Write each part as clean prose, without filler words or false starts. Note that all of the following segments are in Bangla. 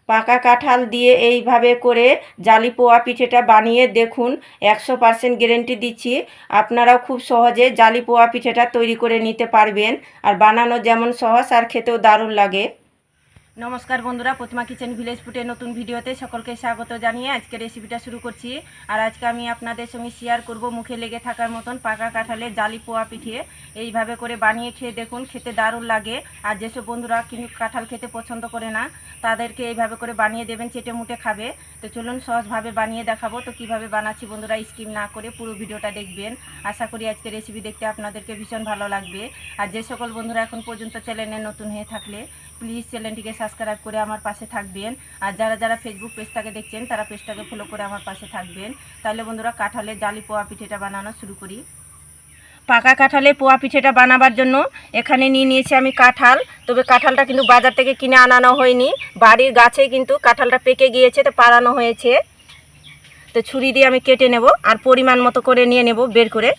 পাকা কাঁঠাল দিয়ে এইভাবে করে জালি পোয়া পিঠেটা বানিয়ে দেখুন, 100% গ্যারেন্টি দিচ্ছি আপনারাও খুব সহজে জালি পোয়া পিঠেটা তৈরি করে নিতে পারবেন। আর বানানো যেমন সহজ আর খেতেও দারুণ লাগে। নমস্কার বন্ধুরা, প্রতিমা কিচেন ভিলেজ ফুডের নতুন ভিডিওতে সকলকে স্বাগত জানিয়ে আজকে রেসিপিটা শুরু করছি। আর আজকে আমি আপনাদের সঙ্গে শেয়ার করব মুখে লেগে থাকার মতন পাকা কাঁঠালের জালি পোয়া পিঠে। এইভাবে করে বানিয়ে খেয়ে দেখুন, খেতে দারুণ লাগে। আর যেসব বন্ধুরা কিন্তু কাঁঠাল খেতে পছন্দ করে না তাদেরকে এইভাবে করে বানিয়ে দেবেন, চেটে মুটে খাবে। তো চলুন সহজভাবে বানিয়ে দেখাবো। তো কিভাবে বানাচ্ছি বন্ধুরা স্কিপ না করে পুরো ভিডিওটা দেখবেন। আশা করি আজকে রেসিপি দেখতে আপনাদেরকে ভীষণ ভালো লাগবে। আর যে সকল বন্ধুরা এখন পর্যন্ত চ্যানেলে নতুন হয়ে থাকলে প্লিজ চ্যানেলটিকে সাবস্ক্রাইব করে আমার পাশে থাকবেন। আর যারা যারা ফেসবুক পেজটাকে দেখছেন তারা পেজটাকে ফলো করে আমার পাশে থাকবেন। তাহলে বন্ধুরা কাঁঠালের জালি পোয়া পিঠেটা বানানো শুরু করি। পাকা কাঁঠালের পোয়া পিঠেটা বানাবার জন্য এখানে নিয়ে নিয়েছি আমি কাঁঠাল। তবে কাঁঠালটা কিন্তু বাজার থেকে কিনে আনানো হয়নি, বাড়ির গাছেই কিন্তু কাঁঠালটা পেকে গিয়েছে, তো পাড়ানো হয়েছে। তো ছুরি দিয়ে আমি কেটে নেব আর পরিমাণ মতো করে নিয়ে নেব বের করে।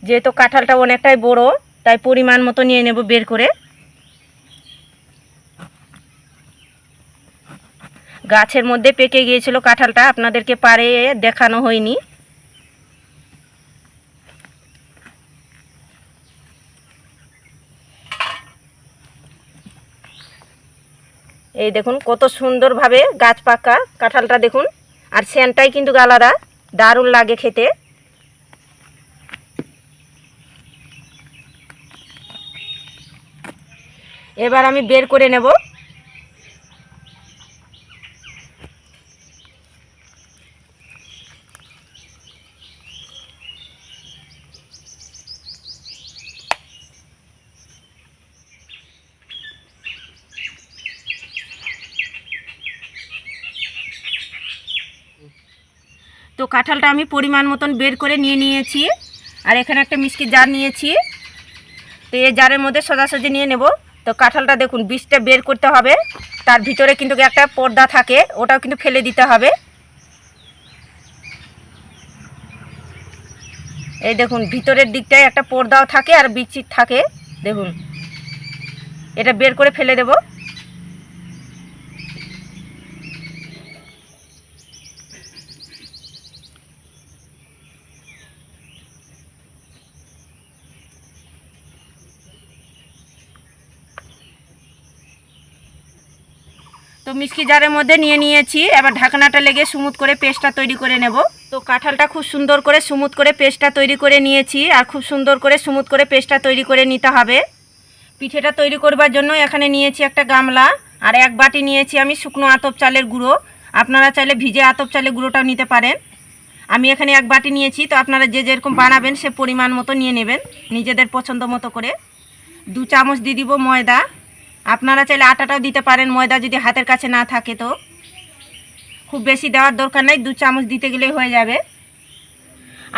যেহেতু কাঁঠালটা অনেকটাই বড় তাই পরিমাণ মতো নিয়ে নেব বের করে। গাছের মধ্যে পেকে গিয়েছিল কাঁঠালটা, আপনাদেরকে পারে দেখানো হয়নি। এই দেখুন কত সুন্দরভাবে গাছ পাকা কাঁঠালটা দেখুন। আর সেন্টটাই কিন্তু আলাদা, দারুণ লাগে খেতে। এবার আমি বের করে নেব। তো কাঁঠালটা আমি পরিমাণ মতন বের করে নিয়ে নিয়েছি। আর এখানে একটা মিষ্টির জার নিয়েছি। তো এই জারের মধ্যে সোজাসুজি নিয়ে নেব। তো কাঁঠালটা দেখুন বীজটা বের করতে হবে, তার ভিতরে কিন্তু একটা পর্দা থাকে, ওটাও কিন্তু ফেলে দিতে হবে। এই দেখুন ভিতরের দিকটায় একটা পর্দাও থাকে আর বীজ থাকে, দেখুন এটা বের করে ফেলে দেব। তো মিষ্টি জারের মধ্যে নিয়ে নিয়েছি। এবার ঢাকনাটা লেগে স্মুথ করে পেস্টটা তৈরি করে নেব। তো কাঁঠালটা খুব সুন্দর করে স্মুথ করে পেস্টটা তৈরি করে নিয়েছি। আর খুব সুন্দর করে স্মুথ করে পেস্টটা তৈরি করে নিতে হবে। পিঠেটা তৈরি করবার জন্য এখানে নিয়েছি একটা গামলা আর এক বাটি নিয়েছি আমি শুকনো আতপ চালের গুঁড়ো। আপনারা চাইলে ভিজে আতপ চালের গুঁড়োটাও নিতে পারেন। আমি এখানে এক বাটি নিয়েছি। তো আপনারা যে যেরকম বানাবেন সে পরিমাণ মতো নিয়ে নেবেন নিজেদের পছন্দ মতো করে। 2 চামচ দিয়ে দিব ময়দা। আপনারা চাইলে আটাটাও দিতে পারেন ময়দা যদি হাতের কাছে না থাকে। তো খুব বেশি দেওয়ার দরকার নাই, 2 চামচ দিতে গেলেই হয়ে যাবে।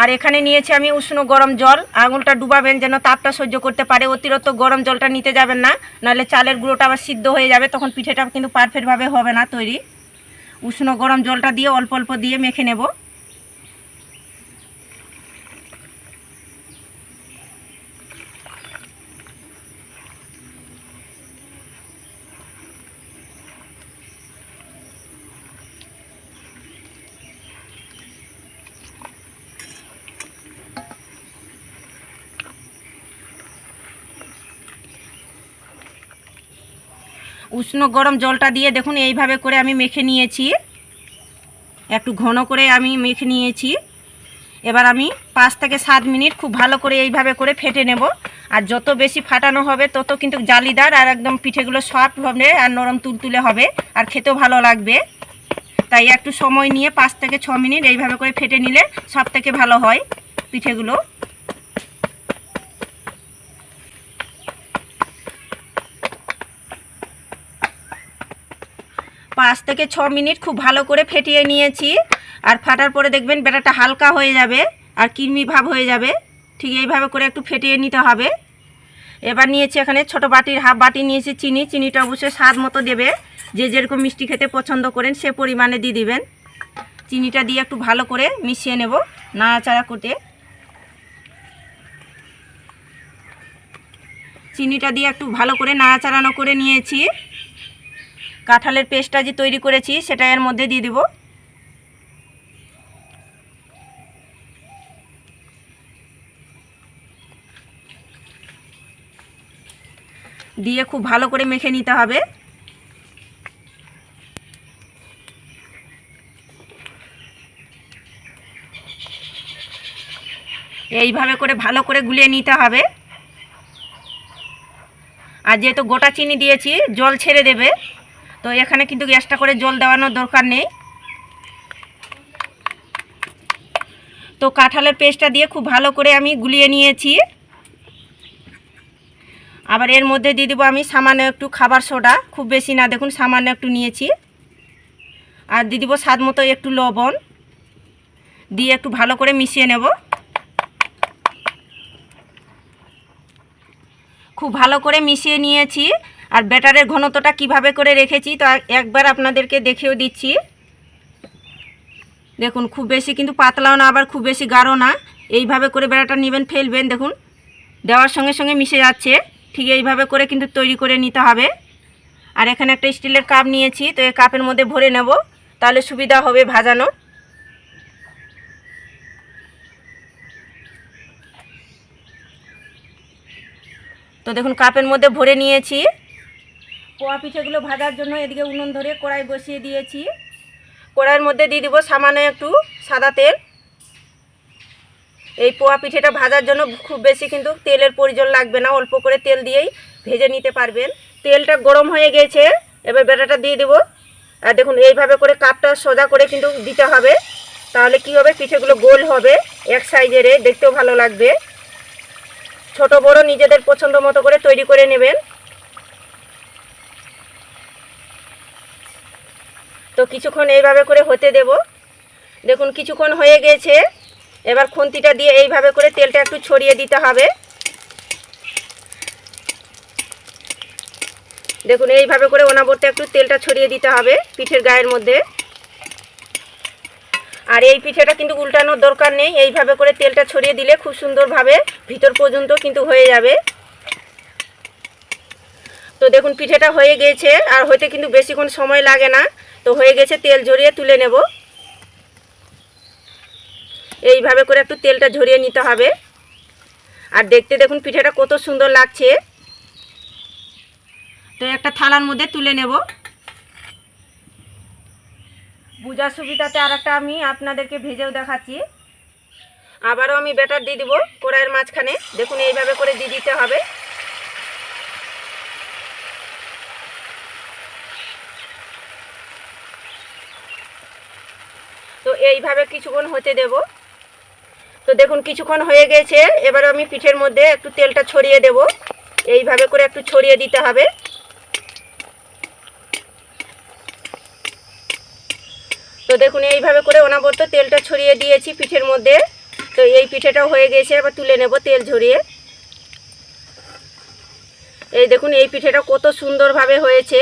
আর এখানে নিয়েছি আমি উষ্ণ গরম জল। আঙুলটা ডুবাবেন যেন তাপটা সহ্য করতে পারে, অতিরিক্ত গরম জলটা নিতে যাবেন না, নাহলে চালের গুঁড়োটা আবার সিদ্ধ হয়ে যাবে, তখন পিঠেটা কিন্তু পারফেক্টভাবে হবে না তৈরি। উষ্ণ গরম জলটা দিয়ে অল্প অল্প দিয়ে মেখে নেব। উষ্ণ গরম জলটা দিয়ে দেখুন এইভাবে করে আমি মেখে নিয়েছি, একটু ঘন করে আমি মেখে নিয়েছি। এবার আমি 5 থেকে 7 মিনিট খুব ভালো করে এইভাবে করে ফেটে নেব। আর যত বেশি ফাটানো হবে তত কিন্তু জালিদার আর একদম পিঠেগুলো সফট হবে আর নরম তুলতুলে হবে আর খেতেও ভালো লাগবে। তাই একটু সময় নিয়ে 5 থেকে 6 মিনিট এইভাবে করে ফেটে নিলে সব থেকে ভালো হয় পিঠেগুলো। 5 থেকে 6 মিনিট খুব ভালো করে ফেটিয়ে নিয়েছি। আর ফাটার পরে দেখবেন ব্যাটারটা হালকা হয়ে যাবে আর কিরমি ভাব হয়ে যাবে। ঠিক এইভাবে করে একটু ফেটিয়ে নিতে হবে। এবার নিয়েছি এখানে ছোট বাটির হাফ বাটি নিয়েছি চিনি। চিনিটা অবশ্যই স্বাদ মতো দেবে, যে যেরকম মিষ্টি খেতে পছন্দ করেন সে পরিমাণে দিয়ে দিবেন। চিনিটা দিয়ে একটু ভালো করে মিশিয়ে নেব নাড়াচাড়া করতে। চিনিটা দিয়ে একটু ভালো করে নাড়াচাড়ানো করে নিয়েছি। কাঁঠালের পেস্টটা যে তৈরি করেছি সেটা এর মধ্যে দিয়ে দেব। দিয়ে খুব ভালো করে মেখে নিতে হবে। এইভাবে করে ভালো করে গুলিয়ে নিতে হবে। আর যেহেতু গোটা চিনি দিয়েছি জল ছেড়ে দেবে, তো এখানে কিন্তু এক্সট্রা করে জল দেওয়ানোর দরকার নেই। তো কাঁঠালের পেস্টটা দিয়ে খুব ভালো করে আমি গুলিয়ে নিয়েছি। আবার এর মধ্যে দিয়ে দেবো আমি সামান্য একটু খাবার সোডা, খুব বেশি না, দেখুন সামান্য একটু নিয়েছি। আর দিয়ে দেবো স্বাদ মতো একটু লবণ, দিয়ে একটু ভালো করে মিশিয়ে নেব। খুব ভালো করে মিশিয়ে নিয়েছি। আর ব্যাটারের ঘনত্বটা কিভাবে করে রেখেছি তো একবার আপনাদেরকে দেখিয়েও দিচ্ছি। দেখুন খুব বেশি কিন্তু পাতলাও না, আবার খুব বেশি গাঢ় না। এইভাবে করে ব্যাটারটা নেবেন, ফেলবেন, দেখুন দেওয়ার সঙ্গে সঙ্গে মিশে যাচ্ছে। ঠিক এইভাবে করে কিন্তু তৈরি করে নিতে হবে। আর এখানে একটা স্টিলের কাপ নিয়েছি, তো এই কাপের মধ্যে ভরে নেব, তাহলে সুবিধা হবে ভাজানো। তো দেখুন কাপের মধ্যে ভরে নিয়েছি। পোয়া পিঠেগুলো ভাজার জন্য এদিকে উনুন ধরে কড়াই বসিয়ে দিয়েছি। কড়াইয়ের মধ্যে দিয়ে দেবো সামান্য একটু সাদা তেল। এই পোয়া পিঠেটা ভাজার জন্য খুব বেশি কিন্তু তেলের প্রয়োজন লাগবে না, অল্প করে তেল দিয়েই ভেজে নিতে পারবেন। তেলটা গরম হয়ে গেছে, এবার ব্যাটারটা দিয়ে দেবো। আর দেখুন এইভাবে করে কাপটা সোজা করে কিন্তু দিতে হবে, তাহলে কি হবে, পিঠেগুলো গোল হবে, এক সাইজের, দেখতেও ভালো লাগবে। ছোট বড় নিজেদের পছন্দ মতো করে তৈরি করে নেবেন। তো কিছুক্ষণ এইভাবে করে হতে দেব। দেখুন কিছুক্ষণ হয়ে গেছে, এবার খুন্তিটা দিয়ে এইভাবে করে তেলটা একটু ছড়িয়ে দিতে হবে। দেখুন এইভাবে করে অনাবর্তে একটু তেলটা ছড়িয়ে দিতে হবে পিঠের গায়ের মধ্যে। আর এই পিঠেটা কিন্তু উল্টানোর দরকার নেই, এইভাবে করে তেলটা ছড়িয়ে দিলে খুব সুন্দরভাবে ভিতর পর্যন্ত কিন্তু হয়ে যাবে। তো দেখুন পিঠেটা হয়ে গেছে, আর হইতে কিন্তু বেশিক্ষণ সময় লাগে না। তো হয়ে গেছে, তেল ঝরিয়ে তুলে নেব। এইভাবে করে একটু তেলটা ঝরিয়ে নিতে হবে। আর দেখতে দেখুন পিঠেটা কত সুন্দর লাগছে। তো একটা থালার মধ্যে তুলে নেব। বোঝার সুবিধাতে আর একটা আমি আপনাদেরকে ভেজেও দেখাচ্ছি। আবারও আমি ব্যাটার দিয়ে দিব কড়াইয়ের মাঝখানে, দেখুন এইভাবে করে দিয়ে দিতে হবে। তো এইভাবে কিছুক্ষণ হতে দেব। তো দেখুন কিছুক্ষণ হয়ে গেছে, এবার আমি পিঠের মধ্যে একটু তেলটা ছড়িয়ে দেব। এইভাবে করে একটু ছড়িয়ে দিতে হবে। তো দেখুন এইভাবে করে অনাবর্ত তেলটা ছড়িয়ে দিয়েছি পিঠের মধ্যে। তো এই পিঠেটাও হয়ে গেছে, এবার তুলে নেব তেল ঝরিয়ে। এই দেখুন এই পিঠেটা কত সুন্দরভাবে হয়েছে।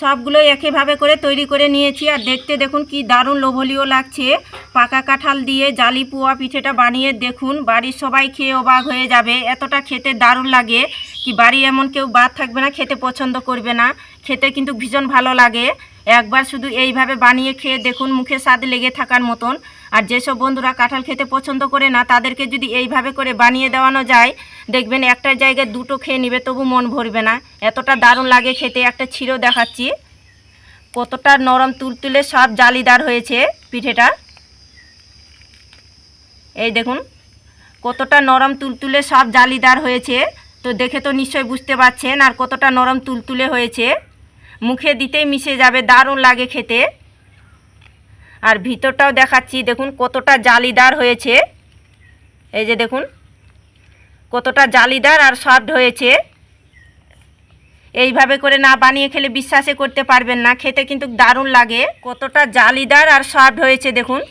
সবগুলো একইভাবে করে তৈরি করে নিয়েছি। আর দেখতে দেখুন কি দারুণ লোভনীয় লাগছে। পাকা কাঁঠাল দিয়ে জালি পোয়া পিঠেটা বানিয়ে দেখুন, বাড়ির সবাই খেয়ে অবাক হয়ে যাবে। এতটা খেতে দারুণ লাগে কি বাড়ি এমন কেউ বাদ থাকবে না খেতে পছন্দ করবে না। খেতে কিন্তু ভীষণ ভালো লাগে। একবার শুধু এইভাবে বানিয়ে খেয়ে দেখুন, মুখে স্বাদ লেগে থাকার মতন। আর যেসব বন্ধুরা কাঁঠাল খেতে পছন্দ করে না, তাদেরকে যদি এইভাবে করে বানিয়ে দেওয়ানো যায়, দেখবেন একটা জায়গায় দুটো খেয়ে নেবে, তবু মন ভরবে না, এতটা দারুণ লাগে খেতে। একটা ছিঁড়েও দেখাচ্ছি, কতটা নরম তুলতুলে সব জালিদার হয়েছে পিঠেটা। এই দেখুন কতটা নরম তুলতুলে সব জালিদার হয়েছে। তো দেখে তো নিশ্চয়ই বুঝতে পারছেন আর কতটা নরম তুলতুলে হয়েছে। মুখে দিতেই মিশে যাবে, দারুণ লাগে খেতে। আর ভিতরটাও দেখাচ্ছি, দেখুন কতটা জালিদার হয়েছে। এই যে দেখুন কতটা জালিদার আর সফট হয়েছে। এইভাবে করে না বানিয়ে খেলে বিশ্বাসই করতে পারবেন না, খেতে কিন্তু দারুণ লাগে। কতটা জালিদার আর সফট হয়েছে দেখুন।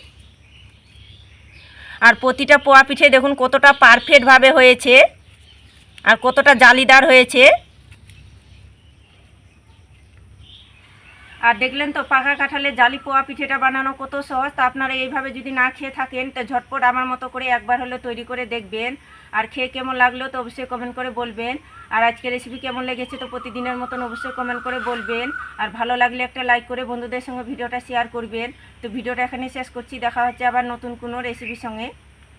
আর প্রতিটা পোয়া পিঠে দেখুন কতটা পারফেক্টভাবে হয়েছে আর কতটা জালিদার হয়েছে। আর দেখলেন তো পাকা কাঁঠালের জালি পোয়া পিঠেটা বানানো কত সহজ। তা আপনারা এইভাবে যদি না খেয়ে থাকেন তো ঝটপট আমার মতো করে একবার হলে তৈরি করে দেখবেন। আর খেয়ে কেমন লাগলো তো অবশ্যই কমেন্ট করে বলবেন। আর আজকের রেসিপি কেমন লেগেছে তো প্রতিদিনের মতন অবশ্যই কমেন্ট করে বলবেন। আর ভালো লাগলে একটা লাইক করে বন্ধুদের সঙ্গে ভিডিওটা শেয়ার করবেন। তো ভিডিওটা এখানে শেষ করছি, দেখা হচ্ছে আবার নতুন কোনো রেসিপির সঙ্গে।